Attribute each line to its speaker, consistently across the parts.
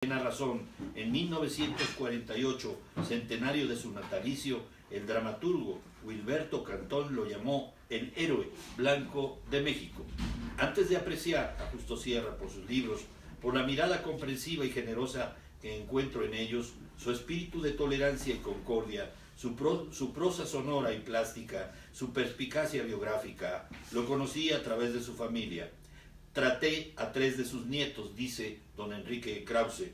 Speaker 1: Plena razón, en 1948, centenario de su natalicio, el dramaturgo Wilberto Cantón lo llamó el héroe blanco de México. Antes de apreciar a Justo Sierra por sus libros, por la mirada comprensiva y generosa que encuentro en ellos, su espíritu de tolerancia y concordia, su prosa sonora y plástica, su perspicacia biográfica, lo conocí a través de su familia. Traté a 3 de sus nietos, dice don Enrique Krause.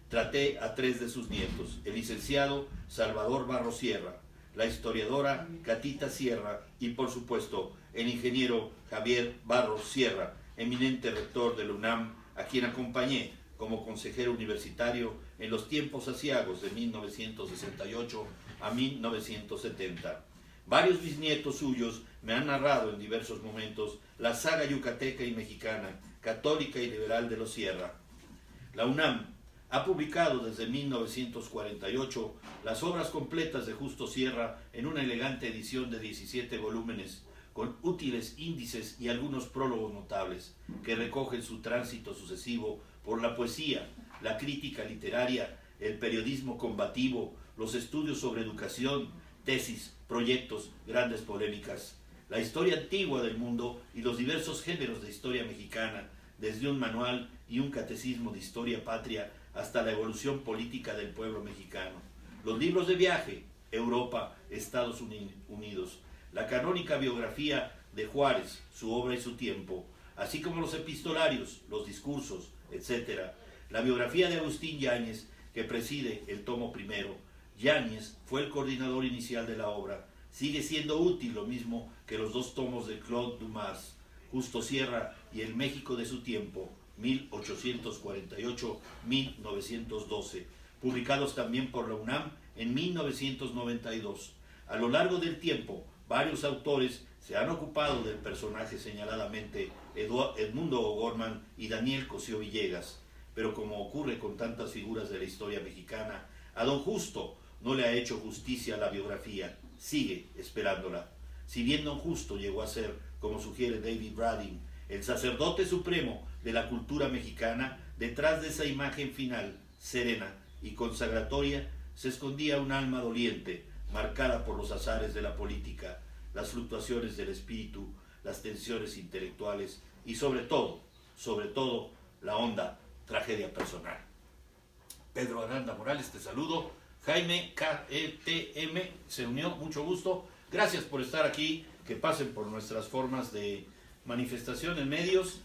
Speaker 1: Traté a 3 de sus nietos, el licenciado Salvador Barros Sierra, la historiadora Catita Sierra y, por supuesto, el ingeniero Javier Barros Sierra, eminente rector de la UNAM, a quien acompañé como consejero universitario en los tiempos aciagos de 1968 a 1970. Varios bisnietos suyos me han narrado en diversos momentos la saga yucateca y mexicana, católica y liberal de los Sierra. La UNAM ha publicado desde 1948 las obras completas de Justo Sierra en una elegante edición de 17 volúmenes, con útiles índices y algunos prólogos notables, que recogen su tránsito sucesivo por la poesía, la crítica literaria, el periodismo combativo, los estudios sobre educación, tesis, proyectos, grandes polémicas, la historia antigua del mundo y los diversos géneros de historia mexicana, desde un manual y un catecismo de historia patria hasta la evolución política del pueblo mexicano, los libros de viaje, Europa, Estados Unidos, la canónica biografía de Juárez, su obra y su tiempo, así como los epistolarios, los discursos, etc., la biografía de Agustín Yáñez, que preside el tomo primero. Yáñez fue el coordinador inicial de la obra. Sigue siendo útil lo mismo que los 2 tomos de Claude Dumas, Justo Sierra y el México de su tiempo, 1848-1912, publicados también por la UNAM en 1992. A lo largo del tiempo, varios autores se han ocupado del personaje, señaladamente Edmundo O'Gorman y Daniel Cosío Villegas, pero como ocurre con tantas figuras de la historia mexicana, a don Justo no le ha hecho justicia a la biografía, sigue esperándola. Si bien don Justo llegó a ser, como sugiere David Brading, el sacerdote supremo de la cultura mexicana, detrás de esa imagen final, serena y consagratoria, se escondía un alma doliente, marcada por los azares de la política, las fluctuaciones del espíritu, las tensiones intelectuales y sobre todo, la honda tragedia personal. Pedro Aranda Morales, te saludo. Jaime KETM se unió, mucho gusto. Gracias por estar aquí, que pasen por nuestras formas de manifestación en medios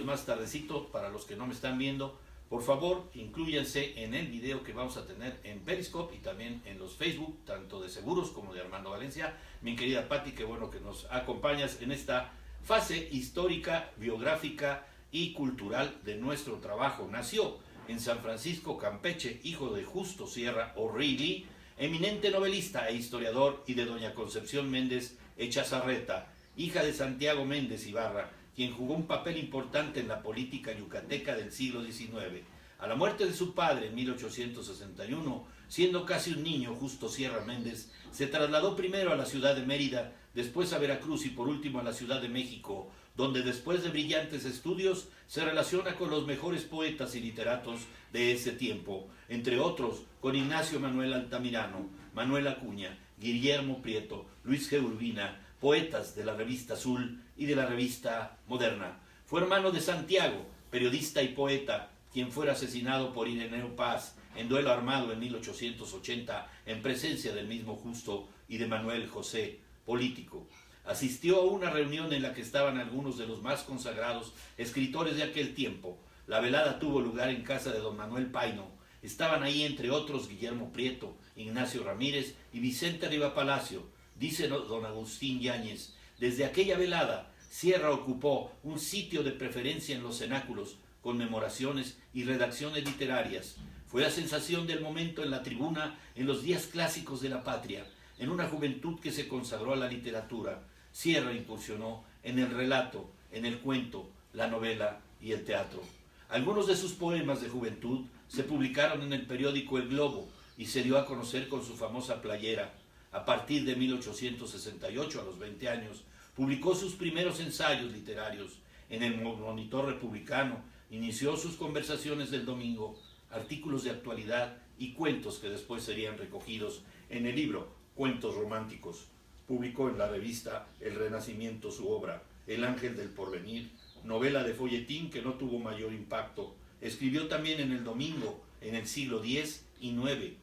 Speaker 1: más tardecito, para los que no me están viendo. Por favor, inclúyanse en el video que vamos a tener en Periscope y también en los Facebook, tanto de Seguros como de Armando Valencia. Mi querida Patti, qué bueno que nos acompañas en esta fase histórica, biográfica y cultural de nuestro trabajo. Nació en San Francisco, Campeche, hijo de Justo Sierra O'Reilly, eminente novelista e historiador, y de doña Concepción Méndez Echazarreta, hija de Santiago Méndez Ibarra, quien jugó un papel importante en la política yucateca del siglo XIX. A la muerte de su padre en 1861, siendo casi un niño, Justo Sierra Méndez se trasladó primero a la ciudad de Mérida, después a Veracruz y por último a la Ciudad de México, donde después de brillantes estudios se relaciona con los mejores poetas y literatos de ese tiempo, entre otros con Ignacio Manuel Altamirano, Manuel Acuña, Guillermo Prieto, Luis G. Urbina, poetas de la revista Azul y de la revista Moderna. Fue hermano de Santiago, periodista y poeta, quien fuera asesinado por Ireneo Paz en duelo armado en 1880 en presencia del mismo Justo y de Manuel José, político. Asistió a una reunión en la que estaban algunos de los más consagrados escritores de aquel tiempo. La velada tuvo lugar en casa de don Manuel Paino. Estaban ahí, entre otros, Guillermo Prieto, Ignacio Ramírez y Vicente Riva Palacio. Dice don Agustín Yáñez: desde aquella velada, Sierra ocupó un sitio de preferencia en los cenáculos, conmemoraciones y redacciones literarias. Fue la sensación del momento en la tribuna en los días clásicos de la patria, en una juventud que se consagró a la literatura. Sierra incursionó en el relato, en el cuento, la novela y el teatro. Algunos de sus poemas de juventud se publicaron en el periódico El Globo y se dio a conocer con su famosa playera. A partir de 1868, a los 20 años, publicó sus primeros ensayos literarios. En el Monitor Republicano inició sus conversaciones del domingo. artículos de actualidad y cuentos que después serían recogidos en el libro Cuentos Románticos. Publicó en la revista El Renacimiento su obra El Ángel del Porvenir, novela de folletín que no tuvo mayor impacto. Escribió también en El Domingo, en el siglo X y IX,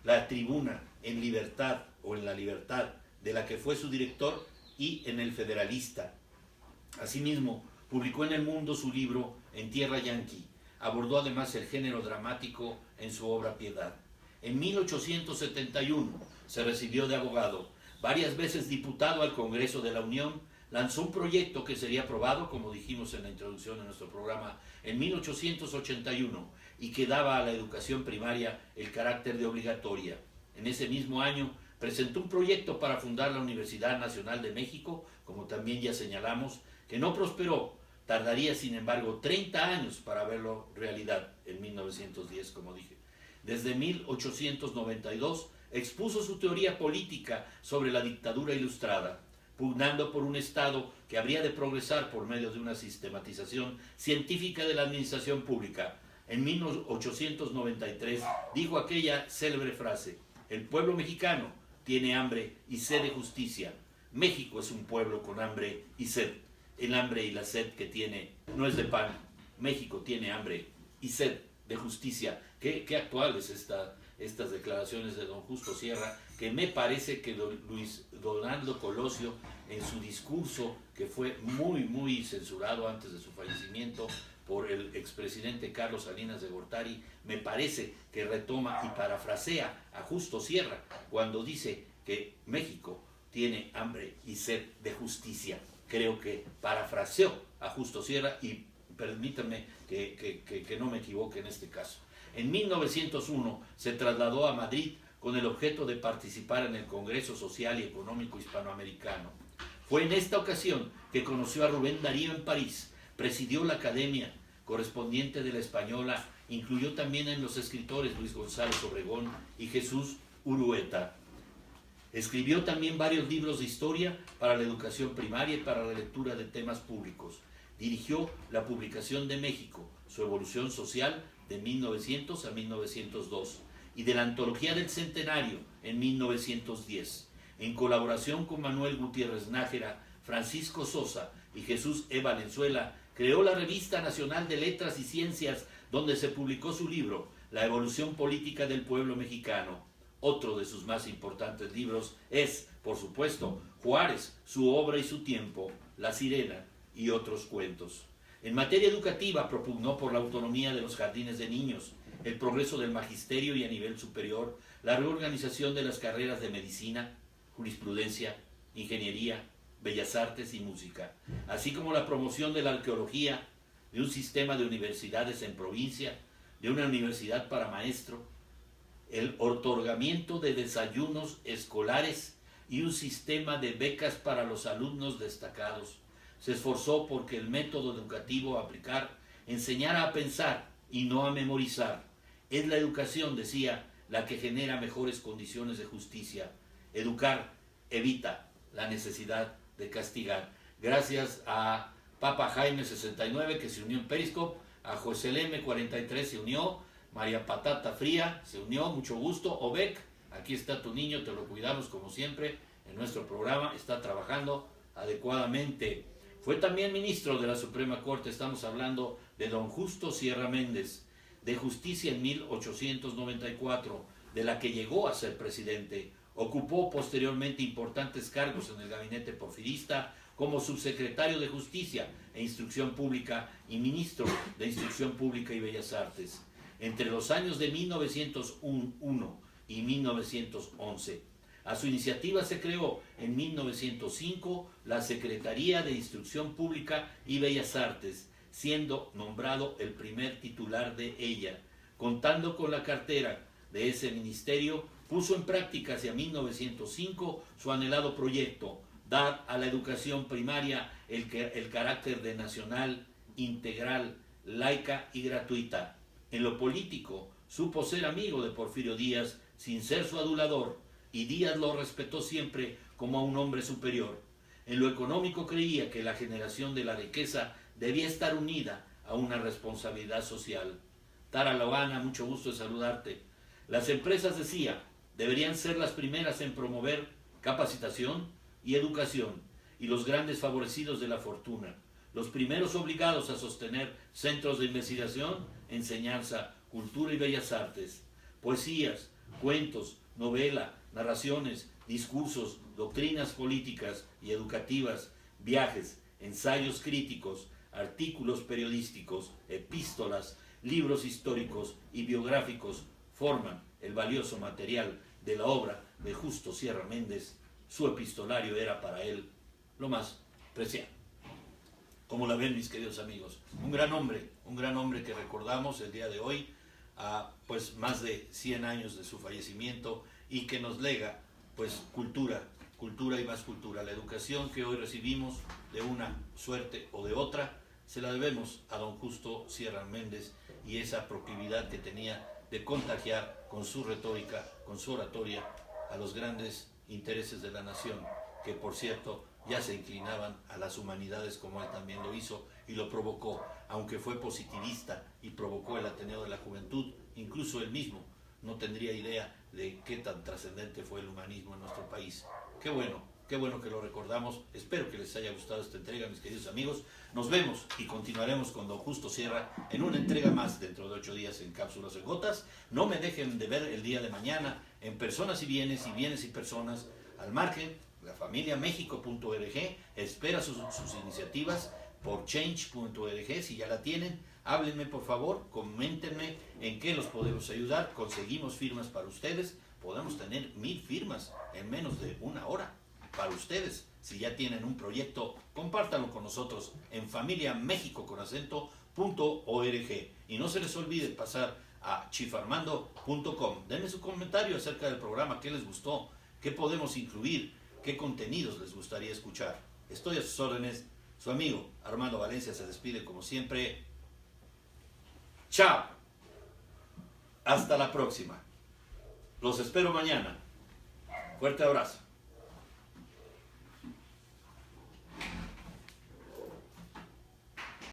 Speaker 1: La Tribuna, en Libertad o en La Libertad, de la que fue su director, y en El Federalista. Asimismo, publicó en El Mundo su libro En Tierra Yanqui. Abordó además el género dramático en su obra Piedad. En 1871 se recibió de abogado, varias veces diputado al Congreso de la Unión, lanzó un proyecto que sería aprobado, como dijimos en la introducción de nuestro programa, en 1881 y que daba a la educación primaria el carácter de obligatoria. En ese mismo año presentó un proyecto para fundar la Universidad Nacional de México, como también ya señalamos, que no prosperó. Tardaría, sin embargo, 30 años para verlo realidad en 1910, como dije. Desde 1892 expuso su teoría política sobre la dictadura ilustrada, pugnando por un Estado que habría de progresar por medio de una sistematización científica de la administración pública. En 1893 dijo aquella célebre frase: el pueblo mexicano tiene hambre y sed de justicia. México es un pueblo con hambre y sed. El hambre y la sed que tiene no es de pan. México tiene hambre y sed de justicia. Qué actuales estas declaraciones de don Justo Sierra, que me parece que Luis Donaldo Colosio, en su discurso, que fue muy censurado antes de su fallecimiento por el expresidente Carlos Salinas de Gortari, me parece que retoma y parafrasea a Justo Sierra cuando dice que México tiene hambre y sed de justicia. Creo que parafraseó a Justo Sierra y permítanme que no me equivoque en este caso. En 1901 se trasladó a Madrid con el objeto de participar en el Congreso Social y Económico Hispanoamericano. Fue en esta ocasión que conoció a Rubén Darío en París, presidió la academia, correspondiente de la Española, incluyó también en los escritores Luis González Obregón y Jesús Urueta. Escribió también varios libros de historia para la educación primaria y para la lectura de temas públicos. Dirigió la publicación de México, su evolución social, de 1900 a 1902, y de la Antología del Centenario en 1910, en colaboración con Manuel Gutiérrez Nájera, Francisco Sosa y Jesús E. Valenzuela, creó la Revista Nacional de Letras y Ciencias, donde se publicó su libro, La evolución política del pueblo mexicano. Otro de sus más importantes libros es, por supuesto, Juárez, su obra y su tiempo, La Sirena y otros cuentos. En materia educativa propugnó por la autonomía de los jardines de niños, el progreso del magisterio y a nivel superior, la reorganización de las carreras de medicina, jurisprudencia, ingeniería, bellas artes y música, así como la promoción de la arqueología, de un sistema de universidades en provincia, de una universidad para maestro, el otorgamiento de desayunos escolares y un sistema de becas para los alumnos destacados. Se esforzó porque el método educativo a aplicar enseñara a pensar y no a memorizar. Es la educación, decía, la que genera mejores condiciones de justicia. Educar evita la necesidad de castigar. Gracias a Papa Jaime 69, que se unió en Periscope, a José Leme 43 se unió, María Patata Fría se unió, mucho gusto. Obek, aquí está tu niño, te lo cuidamos como siempre en nuestro programa, está trabajando adecuadamente. Fue también ministro de la Suprema Corte, estamos hablando de don Justo Sierra Méndez, de Justicia en 1894, de la que llegó a ser presidente. Ocupó posteriormente importantes cargos en el gabinete porfirista como subsecretario de Justicia e Instrucción Pública y ministro de Instrucción Pública y Bellas Artes. Entre los años de 1901 y 1911, a su iniciativa se creó en 1905 la Secretaría de Instrucción Pública y Bellas Artes, siendo nombrado el primer titular de ella. Contando con la cartera de ese ministerio, puso en práctica hacia 1905 su anhelado proyecto, dar a la educación primaria el carácter de nacional, integral, laica y gratuita. En lo político, supo ser amigo de Porfirio Díaz sin ser su adulador, y Díaz lo respetó siempre como a un hombre superior. En lo económico creía que la generación de la riqueza debía estar unida a una responsabilidad social. Tara Loana, mucho gusto de saludarte. Las empresas, decía, deberían ser las primeras en promover capacitación y educación, y los grandes favorecidos de la fortuna, los primeros obligados a sostener centros de investigación, enseñanza, cultura y bellas artes, poesías, cuentos, novela, narraciones, discursos, doctrinas políticas y educativas, viajes, ensayos críticos, artículos periodísticos, epístolas, libros históricos y biográficos forman el valioso material de la obra de Justo Sierra Méndez. Su epistolario era para él lo más preciado. Como la ven, mis queridos amigos, un gran hombre que recordamos el día de hoy, a pues más de 100 años de su fallecimiento, y que nos lega pues cultura y más cultura. La educación que hoy recibimos, de una suerte o de otra, se la debemos a don Justo Sierra Méndez, y esa proclividad que tenía de contagiar con su retórica, con su oratoria, a los grandes intereses de la nación, que por cierto ya se inclinaban a las humanidades, como él también lo hizo y lo provocó, aunque fue positivista y provocó el Ateneo de la Juventud. Incluso él mismo no tendría idea de qué tan trascendente fue el humanismo en nuestro país. Qué bueno que lo recordamos. Espero que les haya gustado esta entrega, mis queridos amigos. Nos vemos y continuaremos con don Justo Sierra en una entrega más dentro de 8 días en Cápsulas en Gotas. No me dejen de ver el día de mañana en Personas y Bienes y Personas al Margen. La familia México.org espera sus iniciativas por change.org. Si ya la tienen, háblenme por favor, coméntenme en qué los podemos ayudar. Conseguimos firmas para ustedes. Podemos tener 1000 firmas en menos de una hora para ustedes. Si ya tienen un proyecto, compártanlo con nosotros en familiamexicoconacento.org. Y no se les olvide pasar a chifarmando.com. Denme su comentario acerca del programa, qué les gustó, qué podemos incluir, qué contenidos les gustaría escuchar. Estoy a sus órdenes. Su amigo Armando Valencia se despide como siempre. ¡Chao! Hasta la próxima. Los espero mañana. Fuerte abrazo.